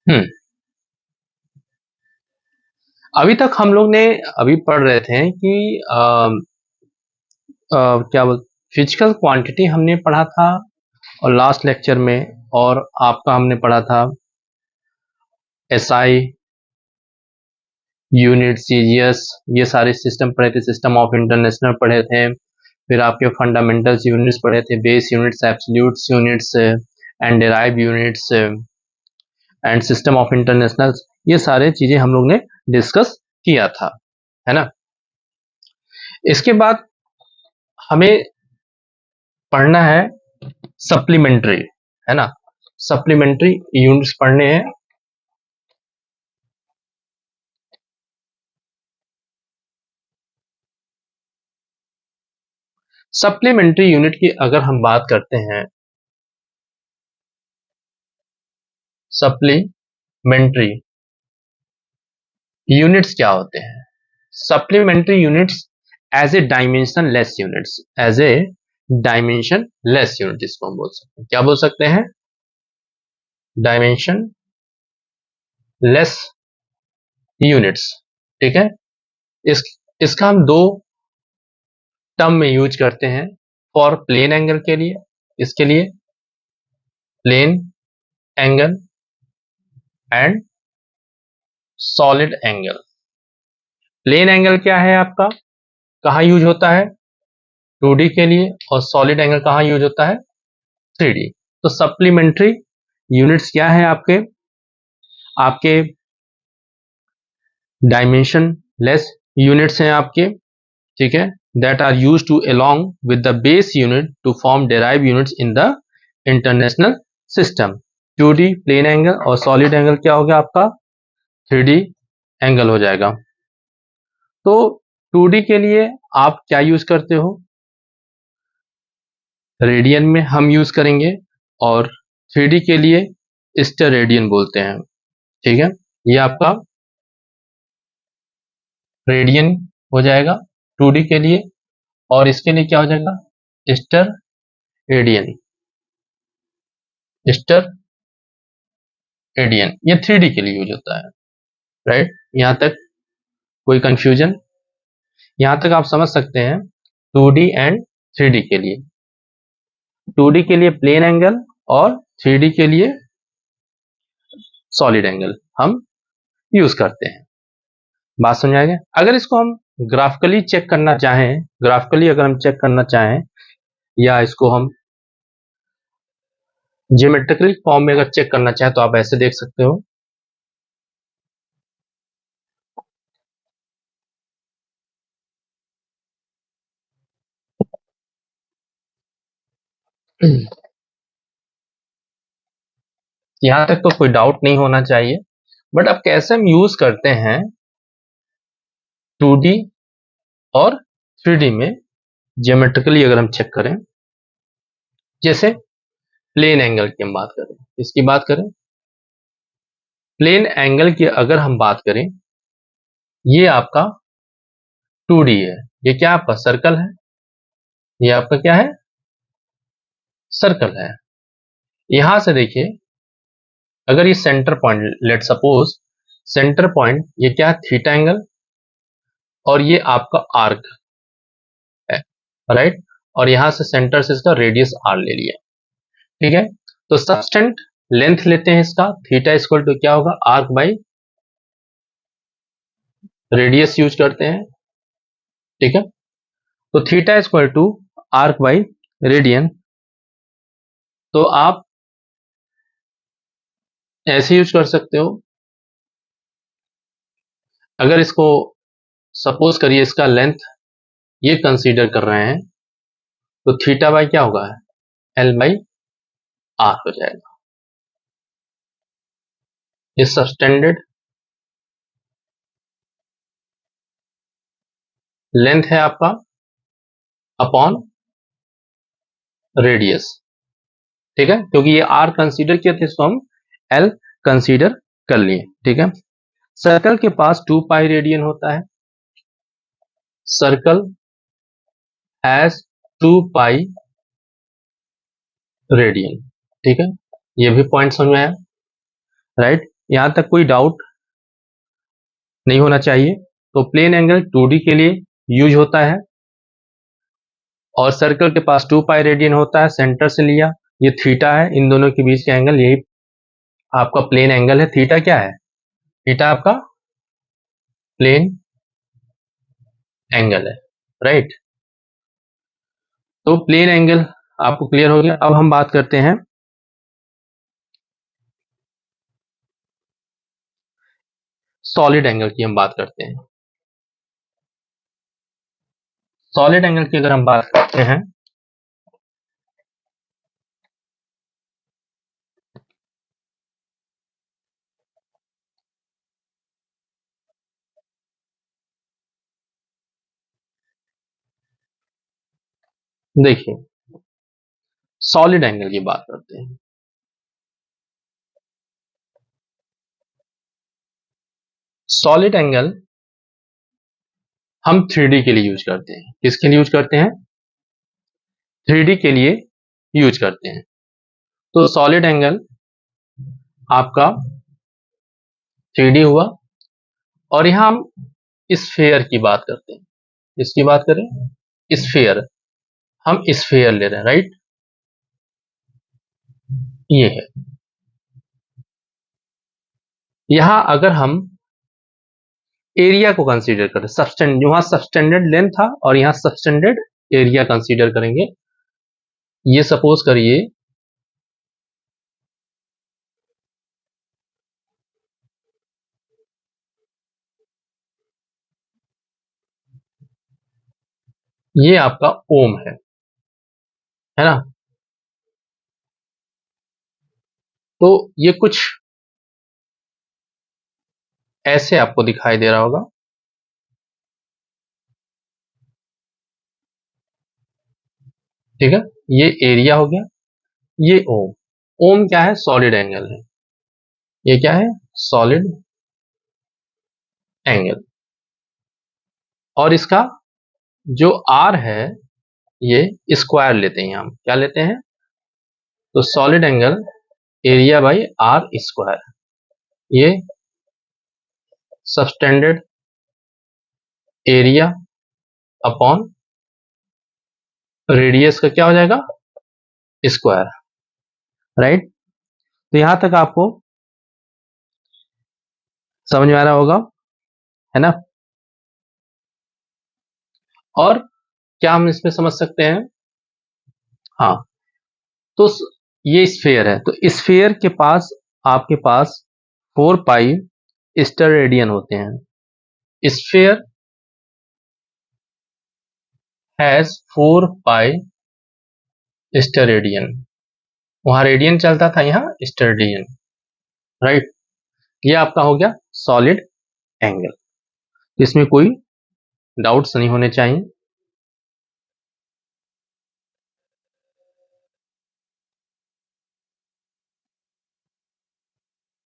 हम्म अभी तक हम लोग ने अभी पढ़ रहे थे कि क्या बोल फिजिकल क्वांटिटी हमने पढ़ा था और लास्ट लेक्चर में, और आपका हमने पढ़ा था एसआई, यूनिट, सीजीएस, ये सारे सिस्टम पढ़े थे, सिस्टम ऑफ इंटरनेशनल पढ़े थे, फिर आपके फंडामेंटल्स यूनिट्स पढ़े थे, base units, absolutes units and derive units and system of international, ये सारे चीजें हम लोग ने डिस्कस किया था, है ना। इसके बाद हमें पढ़ना है सप्लीमेंट्री, है ना, सप्लीमेंट्री यूनिट्स पढ़ने हैं। सप्लीमेंट्री यूनिट की अगर हम बात करते हैं, सप्लीमेंट्री यूनिट्स क्या होते हैं? Supplementary units as a dimensionless units, as a dimensionless unit इसको हम बोल सकते हैं। क्या बोल सकते हैं? Dimensionless units. ठीक है, इस इसका हम दो टर्म में यूज करते हैं। फॉर प्लेन एंगल के लिए, इसके लिए plane angle and solid angle. Plane angle क्या है आपका, कहाँ यूज होता है? 2D के लिए। और सॉलिड एंगल कहाँ यूज होता है? 3D। तो सप्लीमेंट्री यूनिट्स क्या है आपके आपके डायमेंशन लेस यूनिट्स हैं आपके, ठीक है, that are use to along with the base unit to form derive units in the international system. 2D plane angle और सॉलिड एंगल क्या हो गया आपका? 3D एंगल हो जाएगा। तो 2D के लिए आप क्या यूज करते हो? रेडियन में हम यूज करेंगे, और 3D के लिए स्टेरेडियन बोलते हैं। ठीक है, ये आपका रेडियन हो जाएगा 2D के लिए, और इसके लिए क्या हो जाएगा? स्टेरेडियन। स्टेरेडियन ये 3D के लिए यूज होता है, राइट। यहां तक कोई कंफ्यूजन? यहां तक आप समझ सकते हैं 2D एंड 3D के लिए। 2D के लिए प्लेन एंगल और 3D के लिए सॉलिड एंगल हम यूज करते हैं। बात समझ आ गया? अगर इसको हम ग्राफिकली चेक करना चाहें, ग्राफिकली अगर हम चेक करना चाहें, या इसको हम ज्योमेट्रिकली फॉर्म में अगर चेक करना चाहें, तो आप ऐसे देख सकते हो। यहां तक तो कोई डाउट नहीं होना चाहिए। बट अब कैसे हम यूज करते हैं 2D और 3D में ज्योमेट्रिकली अगर हम चेक करें, जैसे प्लेन एंगल की हम बात करें, इसकी बात करें, प्लेन एंगल की अगर हम बात करें, ये आपका 2D है। ये क्या आपका सर्कल है, ये आपका क्या है? सर्कल है। यहां से देखिए, अगर ये centre point, let suppose centre point, ये क्या है? थीटा एंगल, और ये आपका आर्क है, राइट। और यहां से सेंटर से इसका रेडियस आर ले लिया, ठीक है। तो सबस्टेंट लेंथ लेते हैं इसका, थीटा इक्वल टू क्या होगा? आर्क बाई रेडियस यूज करते हैं, ठीक है। तो theta equal to arc by radian. तो आप ऐसे यूज कर सकते हो। अगर इसको सपोज करिए इसका लेंथ ये कंसीडर कर रहे हैं, तो थीटा बाई क्या होगा? एल बाई आर हो जाएगा। ये सबस्टेंडेड लेंथ है आपका अपॉन रेडियस, ठीक है, क्योंकि ये आर कंसीडर किया था, इसको हम एल कंसीडर कर लिए, ठीक है। सर्कल के पास 2 पाई रेडियन होता है। सर्कल हैज 2 पाई रेडियन, ठीक है। ये भी पॉइंट समझ में आया, राइट। यहां तक कोई डाउट नहीं होना चाहिए। तो प्लेन एंगल 2D के लिए यूज होता है और सर्कल के पास 2 पाई रेडियन होता है, सेंटर से लिया। ये थीटा है, इन दोनों के बीच का एंगल, यही आपका प्लेन एंगल है। थीटा क्या है? थीटा आपका प्लेन एंगल है, राइट। तो प्लेन एंगल आपको क्लियर हो गया। अब हम बात करते हैं सॉलिड एंगल की। हम बात करते हैं सॉलिड एंगल की। अगर हम बात करते हैं, देखिए सॉलिड एंगल की बात करते हैं। सॉलिड एंगल हम 3D के लिए यूज करते हैं। किसके लिए यूज करते हैं? 3D के लिए यूज करते हैं। तो सॉलिड एंगल आपका 3D हुआ। और यहां हम स्फेयर की बात करते हैं। इसकी बात करें, स्फेयर, हम स्फेयर ले रहे हैं, राइट। ये है। यहां अगर हम एरिया को कंसीडर करें, सबस्टेंड, वहां सबस्टेंडेड लेंथ था और यहां सबस्टेंडेड एरिया कंसीडर करेंगे। ये सपोज करिए ये आपका ओम है ना। तो ये कुछ ऐसे आपको दिखाई दे रहा होगा, ठीक है। ये एरिया हो गया, ये ओम। ओम क्या है? सॉलिड एंगल है। ये क्या है? Solid angle. और इसका जो आर है, ये स्क्वायर लेते हैं। हम क्या लेते हैं? तो solid angle area by R square, ये सबस्टेंडेड एरिया अपॉन रेडियस का क्या हो जाएगा? Square, right. तो यहां तक आपको समझ में आ रहा होगा, है ना। और क्या हम इसमें समझ सकते हैं? हाँ, तो ये स्फेयर है, तो स्फेयर के पास आपके पास 4 पाई स्टेरेडियन होते हैं। Sphere has 4 pi steradian. वहां रेडियन चलता था, यहाँ स्टेरेडियन, राइट। ये आपका हो गया सॉलिड एंगल। इसमें कोई डाउट्स नहीं होने चाहिए।